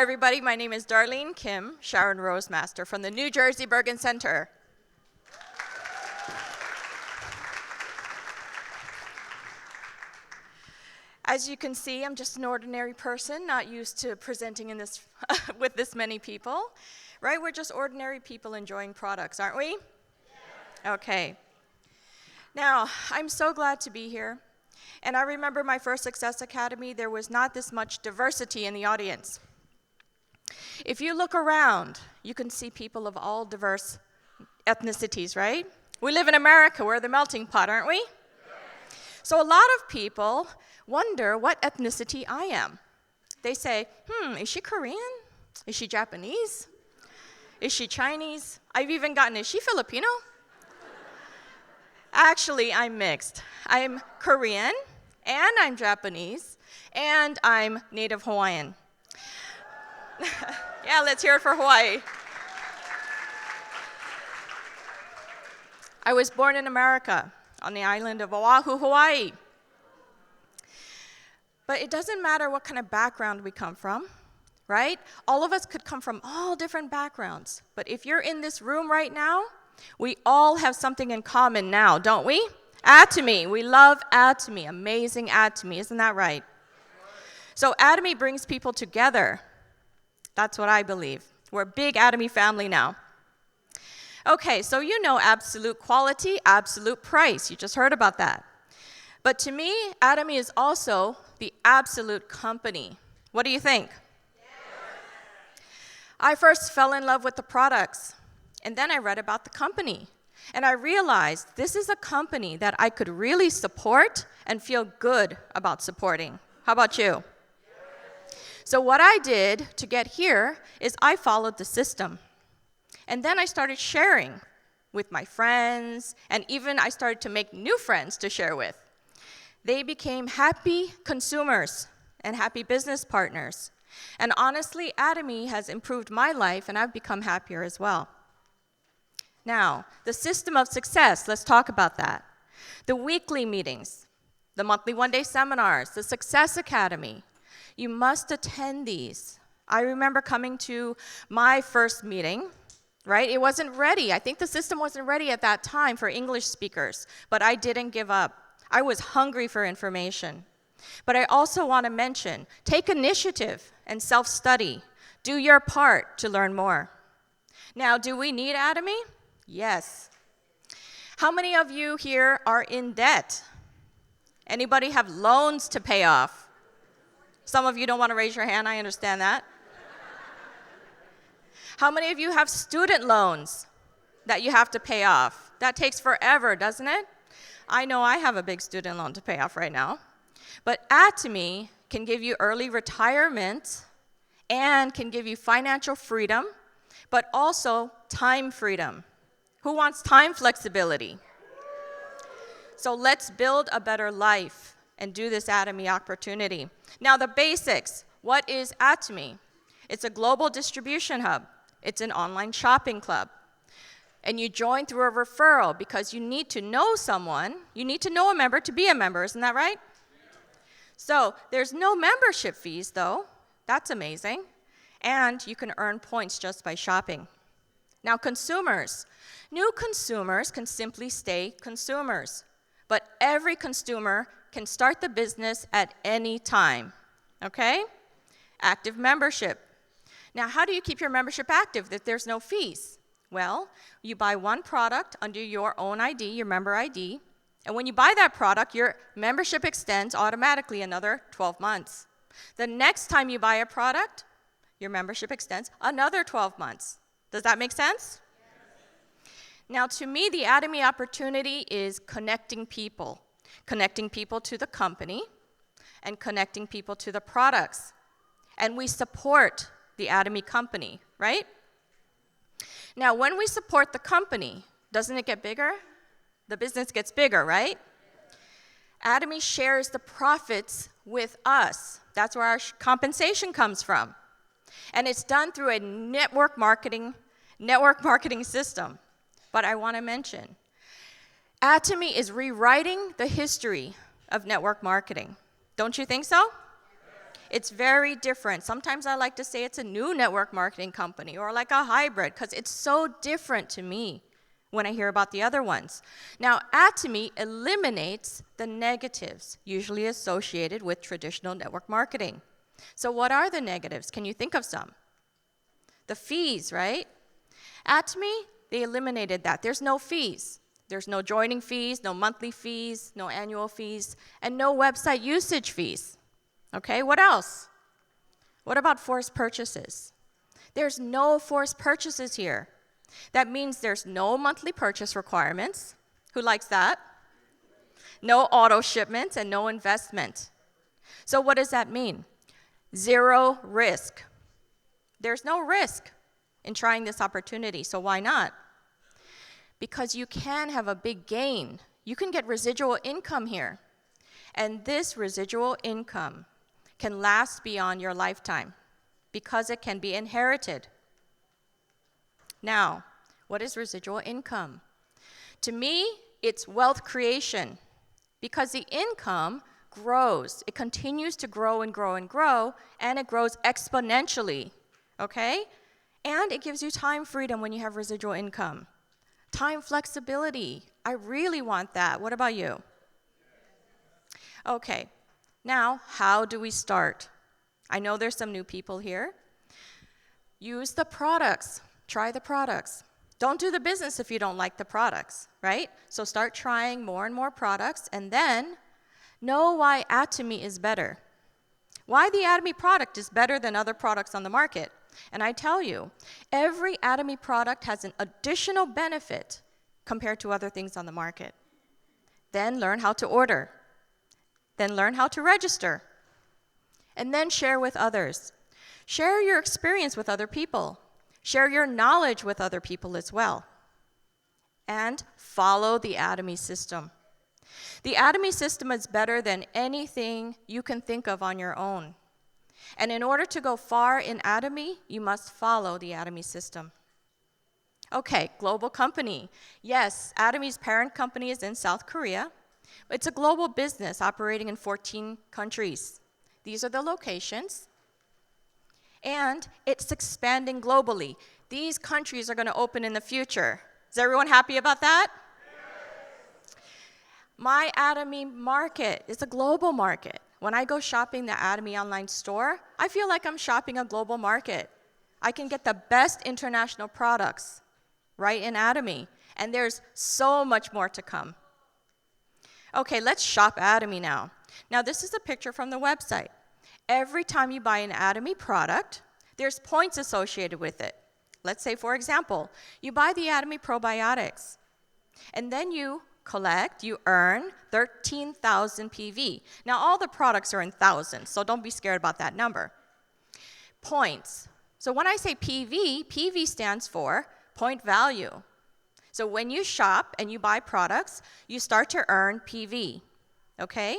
everybody. My name is Darlene Kim, SHARON Rosemaster from the New Jersey Bergen Center. As you can see, I'm just an ordinary person, not used to presenting in this with this many people, right? We're just ordinary people enjoying products, aren't we? Yeah. Okay. Now, I'm so glad to be here. And I remember my first Success Academy, there was not this much diversity in the audience. If you look around, you can see people of all diverse ethnicities, right? We live in America, we're the melting pot, aren't we? So a lot of people wonder what ethnicity I am. They say, is she Korean? Is she Japanese? Is she Chinese? I've even gotten, is she Filipino? Actually, I'm mixed. I'm Korean, and I'm Japanese, and I'm Native Hawaiian. Yeah, let's hear it for Hawaii. I was born in America, on the island of Oahu, Hawaii. But it doesn't matter what kind of background we come from, right? All of us could come from all different backgrounds. But if you're in this room right now, we all have something in common now, don't we? ATOMY. We love ATOMY. Amazing ATOMY. Isn't that right? So ATOMY brings people together. That's what I believe. We're a big ATOMY family now. Okay, so you know absolute quality, absolute price. You just heard about that. But to me, ATOMY is also the absolute company. What do you think? Yes. I first fell in love with the products, and then I read about the company. And I realized this is a company that I could really support and feel good about supporting. How about you? So what I did to get here is I followed the system. And then I started sharing with my friends, and even I started to make new friends to share with. They became happy consumers and happy business partners. And honestly, ATOMY has improved my life, and I've become happier as well. Now, the system of success, let's talk about that. The weekly meetings, the monthly one-day seminars, the Success Academy. You must attend these. I remember coming to my first meeting, right? It wasn't ready. I think the system wasn't ready at that time for English speakers, but I didn't give up. I was hungry for information. But I also want to mention, take initiative and self-study. Do your part to learn more. Now, do we need ATOMY? Yes. How many of you here are in debt? Anybody have loans to pay off? Some of you don't want to raise your hand, I understand that. How many of you have student loans that you have to pay off? That takes forever, doesn't it? I know I have a big student loan to pay off right now. But ATOMY can give you early retirement and can give you financial freedom, but also time freedom. Who wants time flexibility? So let's build a better life and do this ATOMY opportunity. Now the basics, what is ATOMY? It's a global distribution hub. It's an online shopping club. And you join through a referral because you need to know someone, you need to know a member to be a member, isn't that right? So there's no membership fees though, that's amazing. And you can earn points just by shopping. Now consumers, new consumers can simply stay consumers, but every consumer can start the business at any time, okay? Active membership. Now how do you keep your membership active if there's no fees? Well, you buy one product under your own ID, your member ID, and when you buy that product, your membership extends automatically another 12 months. The next time you buy a product, your membership extends another 12 months. Does that make sense? Yes. Now, to me, the ATOMY opportunity is connecting people to the company, and connecting people to the products. And we support the ATOMY company, right? Now, when we support the company, doesn't it get bigger? The business gets bigger, right? ATOMY shares the profits with us. That's where our compensation comes from. And it's done through a network marketing system. But I want to mention, ATOMY is rewriting the history of network marketing. Don't you think so? It's very different. Sometimes I like to say it's a new network marketing company or like a hybrid because it's so different to me when I hear about the other ones. Now, ATOMY eliminates the negatives usually associated with traditional network marketing. So what are the negatives? Can you think of some? The fees, right? ATOMY, they eliminated that. There's no fees. There's no joining fees, no monthly fees, no annual fees, and no website usage fees. Okay, what else? What about forced purchases? There's no forced purchases here. That means there's no monthly purchase requirements. Who likes that? No auto shipments and no investment. So what does that mean? Zero risk. There's no risk in trying this opportunity, so why not? Because you can have a big gain. You can get residual income here. And this residual income can last beyond your lifetime because it can be inherited. Now, what is residual income? To me, it's wealth creation because the income grows. It continues to grow and grow and grow, and it grows exponentially, okay? And it gives you time freedom when you have residual income. Time flexibility. I really want that. What about you? Okay, now how do we start? I know there's some new people here. Use the products. Try the products. Don't do the business if you don't like the products, right? So start trying more and more products, and then know why ATOMY is better. Why the ATOMY product is better than other products on the market. And I tell you, every ATOMY product has an additional benefit compared to other things on the market. Then learn how to order. Then learn how to register. And then share with others. Share your experience with other people. Share your knowledge with other people as well. And follow the ATOMY system. The ATOMY system is better than anything you can think of on your own. And in order to go far in ATOMY, you must follow the ATOMY system. Okay, global company. Yes, ATOMY's parent company is in South Korea. It's a global business operating in 14 countries. These are the locations. And it's expanding globally. These countries are going to open in the future. Is everyone happy about that? Yes. My ATOMY market is a global market. When I go shopping the ATOMY online store, I feel like I'm shopping a global market. I can get the best international products right in ATOMY, and there's so much more to come. Okay, let's shop ATOMY now. Now, this is a picture from the website. Every time you buy an ATOMY product, there's points associated with it. Let's say, for example, you buy the ATOMY probiotics, and then you earn 13,000 PV. Now, all the products are in thousands, so don't be scared about that number. Points. So when I say PV, PV stands for point value. So when you shop and you buy products, you start to earn PV, okay?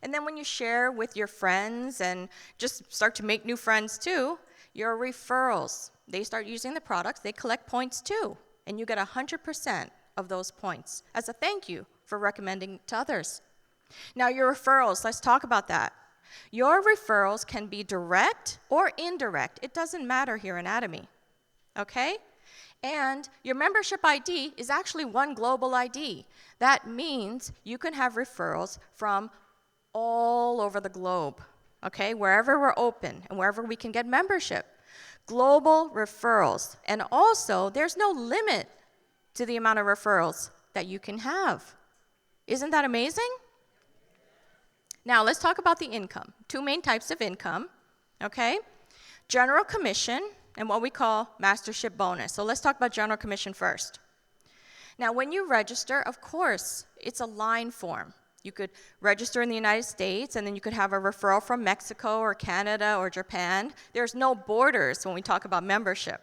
And then when you share with your friends and just start to make new friends too, your referrals, they start using the products, they collect points too, and you get 100% of those points as a thank you for recommending to others. Now your referrals, let's talk about that. Your referrals can be direct or indirect. It doesn't matter here in ATOMY, okay? And your membership ID is actually one global ID. That means you can have referrals from all over the globe, okay? Wherever we're open and wherever we can get membership. Global referrals. And also, there's no limit to the amount of referrals that you can have. Isn't that amazing? Now, let's talk about the income. Two main types of income, okay? General commission and what we call mastership bonus. So let's talk about general commission first. Now, when you register, of course, it's a line form. You could register in the United States, and then you could have a referral from Mexico or Canada or Japan. There's no borders when we talk about membership.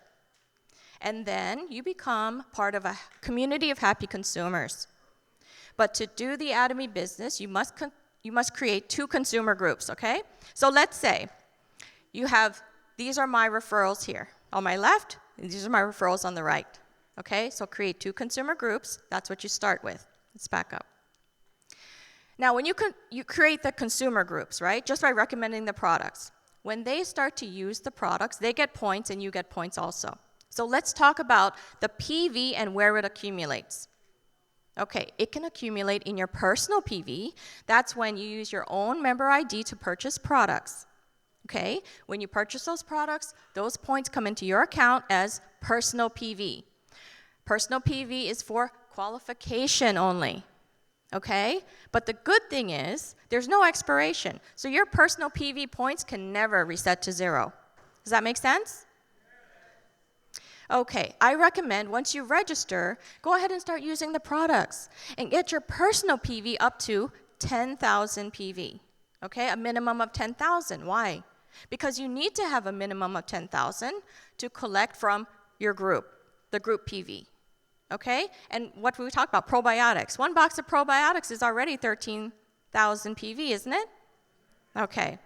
And then you become part of a community of happy consumers. But to do the ATOMY business, you must create two consumer groups, okay? So let's say you have, these are my referrals here on my left, and these are my referrals on the right, okay? So create two consumer groups. That's what you start with. Let's back up. Now, when you create the consumer groups, right, just by recommending the products, when they start to use the products, they get points and you get points also. So let's talk about the PV and where it accumulates. Okay, it can accumulate in your personal PV. That's when you use your own member ID to purchase products. Okay, when you purchase those products, those points come into your account as personal PV. Personal PV is for qualification only. Okay, but the good thing is there's no expiration. So your personal PV points can never reset to 0. Does that make sense? Okay, I recommend once you register, go ahead and start using the products and get your personal PV up to 10,000 PV. Okay, a minimum of 10,000. Why? Because you need to have a minimum of 10,000 to collect from your group, the group PV. Okay, and what we talked about, probiotics. 1 box of probiotics is already 13,000 PV, isn't it? Okay,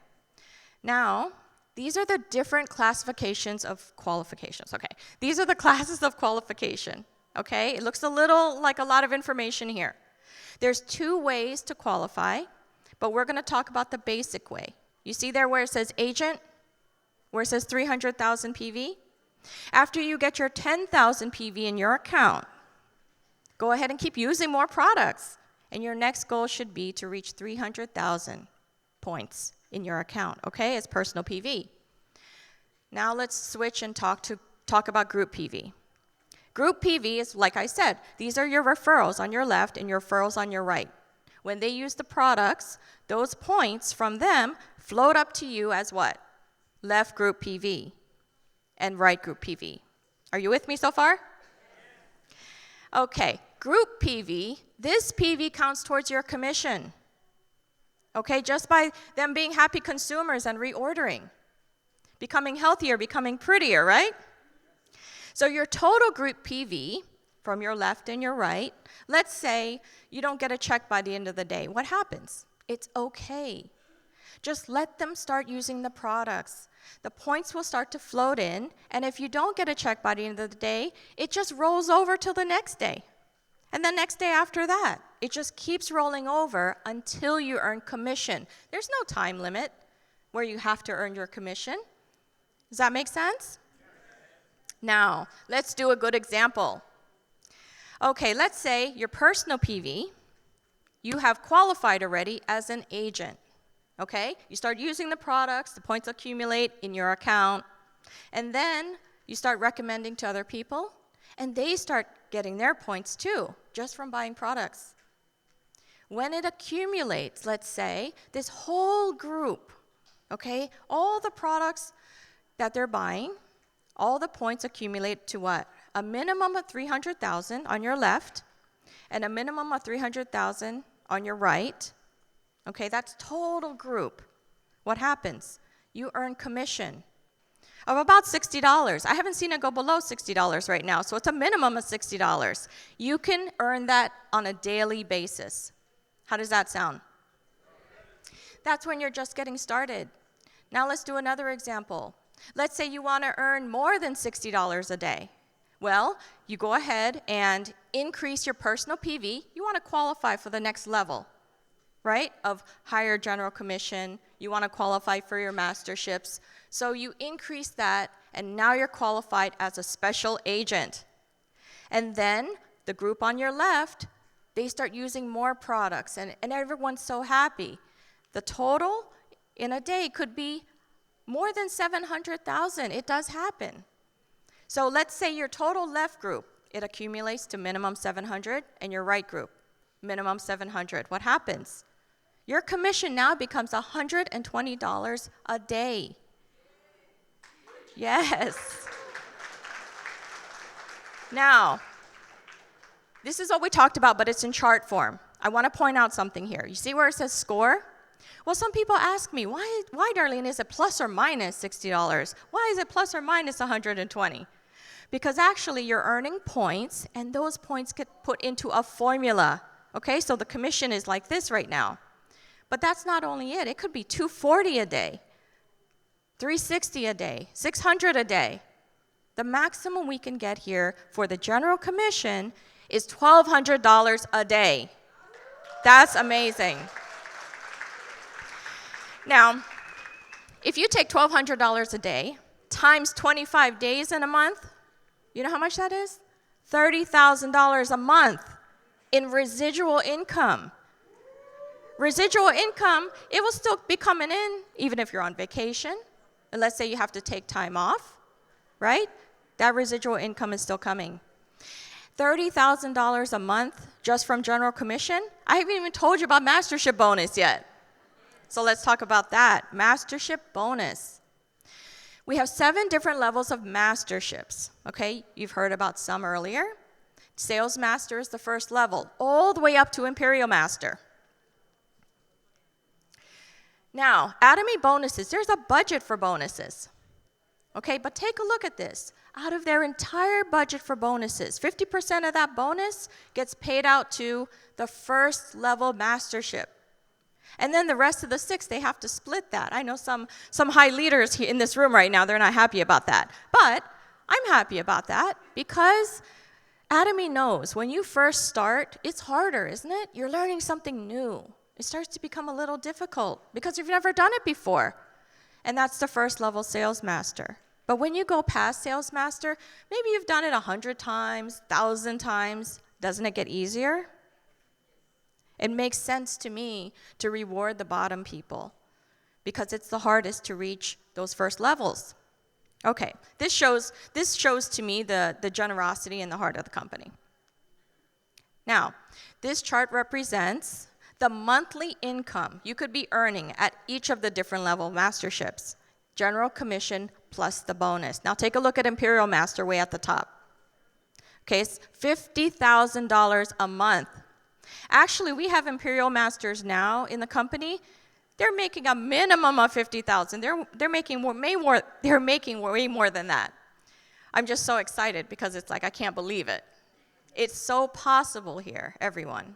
now, these are the different classifications of qualifications. Okay, these are the classes of qualification. Okay, it looks a little like a lot of information here. There's 2 ways to qualify, but we're going to talk about the basic way. You see there where it says agent, where it says 300,000 PV? After you get your 10,000 PV in your account, go ahead and keep using more products. And your next goal should be to reach 300,000 points in your account, okay, as personal PV. Now let's switch and talk about group PV. Group PV is, like I said, these are your referrals on your left and your referrals on your right. When they use the products, those points from them float up to you as what? Left group PV and right group PV. Are you with me so far? Okay, group PV, this PV counts towards your commission. Okay, just by them being happy consumers and reordering, becoming healthier, becoming prettier, right? So your total group PV from your left and your right, let's say you don't get a check by the end of the day. What happens? It's okay. Just let them start using the products. The points will start to float in, and if you don't get a check by the end of the day, it just rolls over till the next day. And the next day after that, it just keeps rolling over until you earn commission. There's no time limit where you have to earn your commission. Does that make sense? Now, let's do a good example. Okay, let's say your personal PV, you have qualified already as an agent. Okay, you start using the products, the points accumulate in your account, and then you start recommending to other people, and they start getting their points too, just from buying products. When it accumulates, let's say, this whole group, okay, all the products that they're buying, all the points accumulate to what? A minimum of 300,000 on your left, and a minimum of 300,000 on your right. Okay, that's total group. What happens? You earn commission of about $60. I haven't seen it go below $60 right now, so it's a minimum of $60. You can earn that on a daily basis. How does that sound? That's when you're just getting started. Now let's do another example. Let's say you want to earn more than $60 a day. Well, you go ahead and increase your personal PV. You want to qualify for the next level, right, of higher general commission. You want to qualify for your masterships. So you increase that, and now you're qualified as a special agent. And then the group on your left, they start using more products, and everyone's so happy. The total in a day could be more than 700,000. It does happen. So let's say your total left group, it accumulates to minimum 700, and your right group, minimum 700. What happens? Your commission now becomes $120 a day. Yes. Now, this is what we talked about, but it's in chart form. I want to point out something here. You see where it says score? Well, some people ask me, why Darlene, is it plus or minus $60? Why is it plus or minus 120? Because actually you're earning points, and those points get put into a formula. Okay, so the commission is like this right now. But that's not only it. It could be $240 a day, $360 a day, $600 a day. The maximum we can get here for the general commission is $1,200 a day. That's amazing. Now, If you take $1,200 a day times 25 days in a month, you know how much that is? $30,000 a month in residual income. Residual income, it will still be coming in even if you're on vacation. And let's say you have to take time off, right? That residual income is still coming. $30,000 a month just from general commission. I haven't even told you about mastership bonus yet. So let's talk about that. Mastership bonus. We have 7 different levels of masterships. Okay, you've heard about some earlier. Sales master is the first level, all the way up to imperial master. Now, ATOMY bonuses, there's a budget for bonuses. Okay, but take a look at this. Out of their entire budget for bonuses, 50% of that bonus gets paid out to the first level mastership. And then the rest of the 6, they have to split that. I know some high leaders here in this room right now, they're not happy about that. But I'm happy about that because ATOMY knows when you first start, it's harder, isn't it? You're learning something new. It starts to become a little difficult because you've never done it before. And that's the first level sales master. But when you go past sales master, maybe you've done it 100 times, 1,000 times. Doesn't it get easier? It makes sense to me to reward the bottom people because it's the hardest to reach those first levels. Okay, this shows to me the generosity in the heart of the company. Now, this chart represents the monthly income you could be earning at each of the different level masterships. General commission plus the bonus. Now take a look at Imperial Master way at the top. Okay, it's $50,000 a month. Actually, we have Imperial Masters now in the company. They're making a minimum of $50,000. They're making way more than that. I'm just so excited because it's like I can't believe it. It's so possible here, everyone.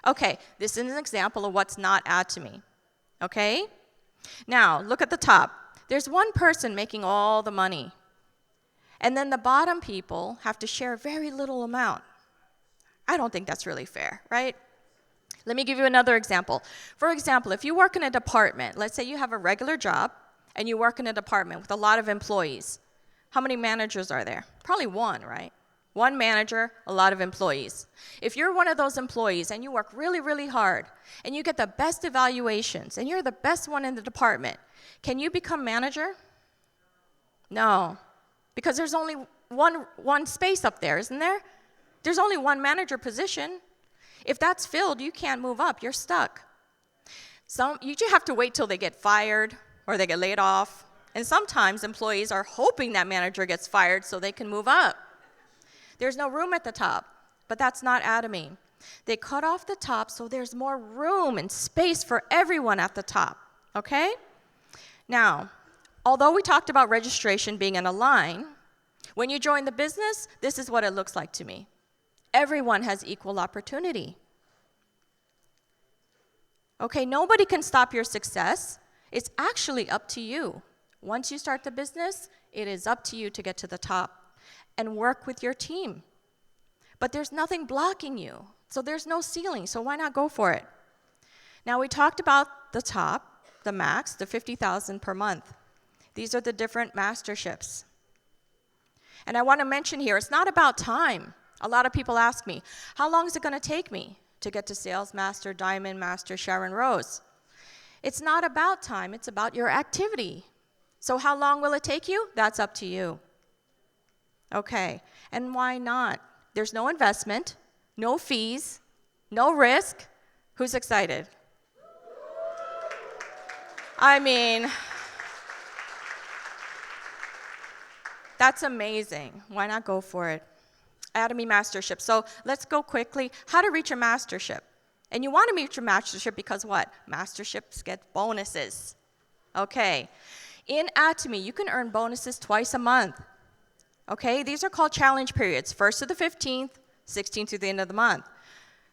Okay, this is an example of what's not ATOMY. Okay? Now, look at the top. There's one person making all the money. And then the bottom people have to share a very little amount. I don't think that's really fair, right? Let me give you another example. For example, if you work in a department, let's say you have a regular job, and you work in a department with a lot of employees. How many managers are there? Probably one, right? One manager, a lot of employees. If you're one of those employees and you work really, really hard, and you get the best evaluations, and you're the best one in the department, can you become manager? No, because there's only one space up there, isn't there? There's only one manager position. If that's filled, you can't move up, you're stuck. You just have to wait till they get fired or they get laid off. And sometimes employees are hoping that manager gets fired so they can move up. There's no room at the top, but that's not ATOMY. They cut off the top so there's more room and space for everyone at the top, okay? Now, although we talked about registration being in a line, when you join the business, this is what it looks like to me. Everyone has equal opportunity. Okay, nobody can stop your success. It's actually up to you. Once you start the business, it is up to you to get to the top and work with your team. But there's nothing blocking you, so there's no ceiling, so why not go for it? Now, we talked about the top, the max, the $50,000 per month. These are the different masterships. And I want to mention here, it's not about time. A lot of people ask me, how long is it going to take me to get to Sales Master, Diamond Master, SHARON Rose? It's not about time, it's about your activity. So how long will it take you? That's up to you. Okay, and why not? There's no investment, no fees, no risk. Who's excited? I mean, that's amazing. Why not go for it? ATOMY Mastership. So let's go quickly. How to reach a mastership. And you want to reach a mastership because what? Masterships get bonuses. Okay. In ATOMY, you can earn bonuses twice a month. Okay, these are called challenge periods, 1st to the 15th, 16th to the end of the month.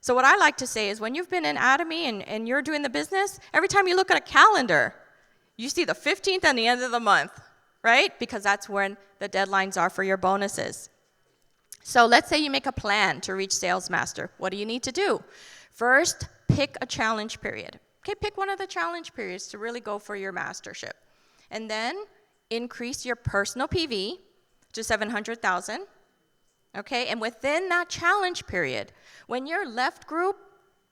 So what I like to say is when you've been in ATOMY and you're doing the business, every time you look at a calendar, you see the 15th and the end of the month, right? Because that's when the deadlines are for your bonuses. So let's say you make a plan to reach Sales Master. What do you need to do? First, pick a challenge period. Okay, pick one of the challenge periods to really go for your mastership. And then increase your personal PV to 700,000. Okay, and within that challenge period, when your left group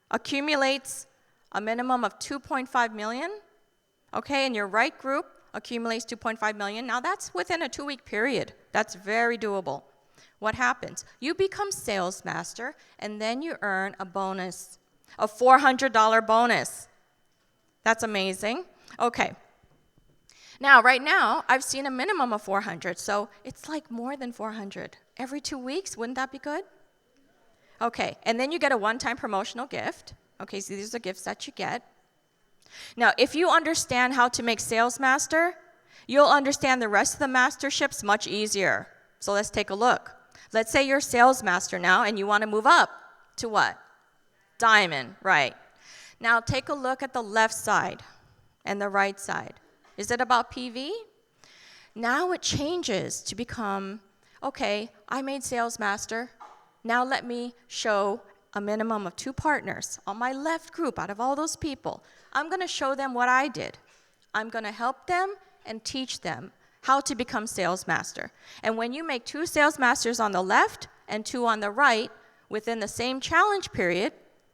accumulates a minimum of 2.5 million, okay, and your right group accumulates 2.5 million, now that's within a 2-week period. That's very doable. What happens? You become sales master, and then you earn a bonus, a $400 bonus. That's amazing. Okay. Now, right now, I've seen a minimum of 400, so it's like more than 400. Every 2 weeks, wouldn't that be good? Okay, and then you get a one-time promotional gift. Okay, so these are gifts that you get. Now, if you understand how to make Sales Master, you'll understand the rest of the masterships much easier. So let's take a look. Let's say you're Sales Master now, and you want to move up to what? Diamond, right. Now, take a look at the left side and the right side. Is it about PV? Now it changes to become, okay, I made Sales Master. Now let me show a minimum of 2 partners on my left group out of all those people. I'm going to show them what I did. I'm going to help them and teach them how to become Sales Master. And when you make 2 Sales Masters on the left and 2 on the right within the same challenge period,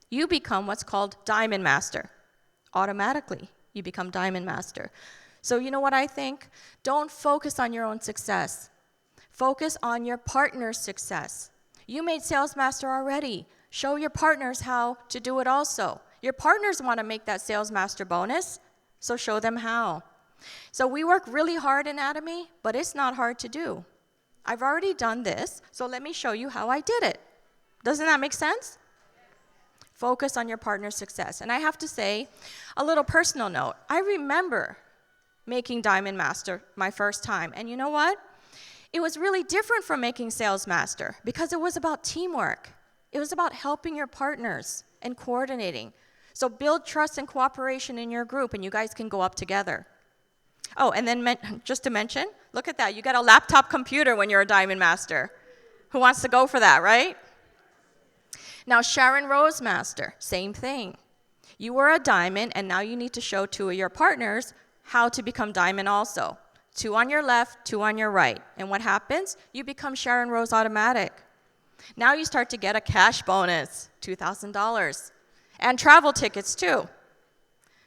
you become what's called Diamond Master. Automatically, you become Diamond Master. So you know what I think? Don't focus on your own success. Focus on your partner's success. You made Sales Master already. Show your partners how to do it also. Your partners want to make that Sales Master bonus, so show them how. So we work really hard in ATOMY, but it's not hard to do. I've already done this, so let me show you how I did it. Doesn't that make sense? Focus on your partner's success. And I have to say, a little personal note, I remember making Diamond Master my first time. And you know what? It was really different from making Sales Master because it was about teamwork. It was about helping your partners and coordinating. So build trust and cooperation in your group, and you guys can go up together. Oh, and then just to mention, look at that. You get a laptop computer when you're a Diamond Master. Who wants to go for that, right? Now, SHARON Rose Master, same thing. You were a Diamond, and now you need to show 2 of your partners how to become Diamond also. 2 on your left, 2 on your right. And what happens? You become SHARON Rose Automatic. Now you start to get a cash bonus, $2,000. And travel tickets too.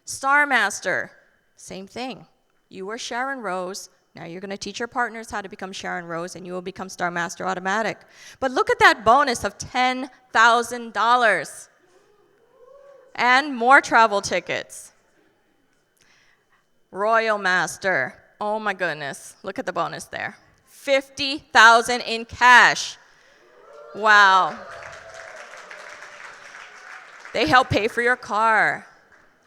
Star Master, same thing. You were SHARON Rose. Now you're going to teach your partners how to become SHARON Rose, and you will become Star Master Automatic. But look at that bonus of $10,000. And more travel tickets. Royal Master. Oh my goodness. Look at the bonus there. $50,000 in cash. Wow. They help pay for your car,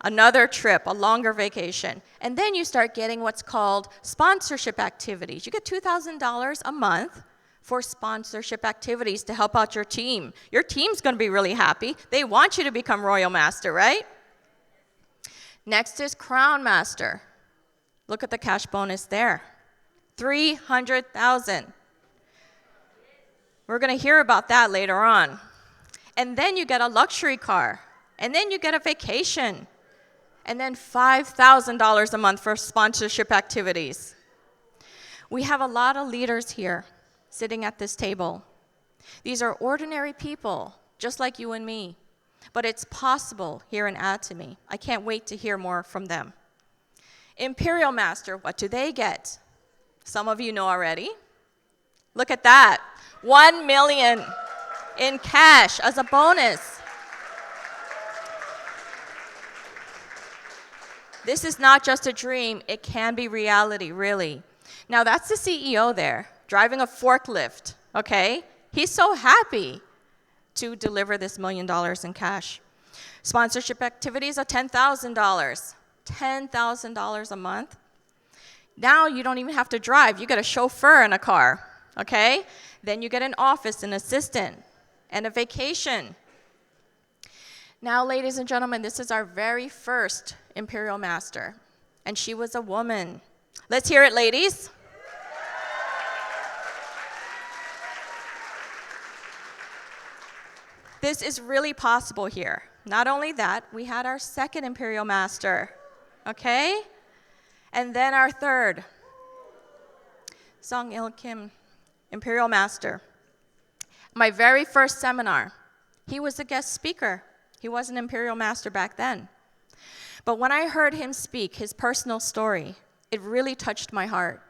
another trip, a longer vacation. And then you start getting what's called sponsorship activities. You get $2,000 a month for sponsorship activities to help out your team. Your team's going to be really happy. They want you to become Royal Master, right? Next is Crown Master. Look at the cash bonus there. $300,000. We're going to hear about that later on. And then you get a luxury car. And then you get a vacation. And then $5,000 a month for sponsorship activities. We have a lot of leaders here sitting at this table. These are ordinary people, just like you and me. But it's possible here in ATOMY. I can't wait to hear more from them. Imperial Master, what do they get? Some of you know already. Look at that. $1 million in cash as a bonus. This is not just a dream. It can be reality, really. Now, that's the CEO there, driving a forklift, okay? He's so happy to deliver this $1 million in cash. Sponsorship activities are $10,000. $10,000 a month. Now you don't even have to drive. You get a chauffeur in a car, okay? Then you get an office, an assistant, and a vacation. Now, ladies and gentlemen, this is our very first Imperial Master, and she was a woman. Let's hear it, ladies. This is really possible here. Not only that, we had our second Imperial Master, okay? And then our third, Song Il Kim, Imperial Master. My very first seminar, he was a guest speaker. He was an Imperial Master back then. But when I heard him speak his personal story, it really touched my heart.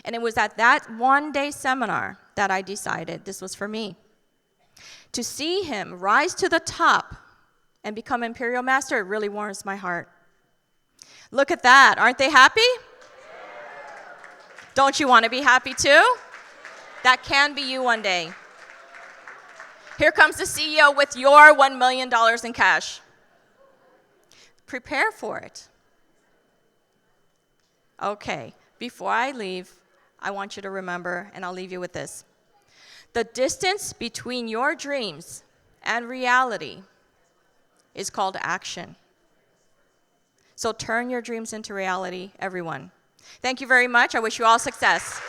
And it was at that one-day seminar that I decided this was for me. To see him rise to the top and become Imperial Master, it really warms my heart. Look at that. Aren't they happy? Don't you want to be happy too? That can be you one day. Here comes the CEO with your $1 million in cash. Prepare for it. Okay, before I leave, I want you to remember, and I'll leave you with this. The distance between your dreams and reality is called action. So turn your dreams into reality, everyone. Thank you very much. I wish you all success.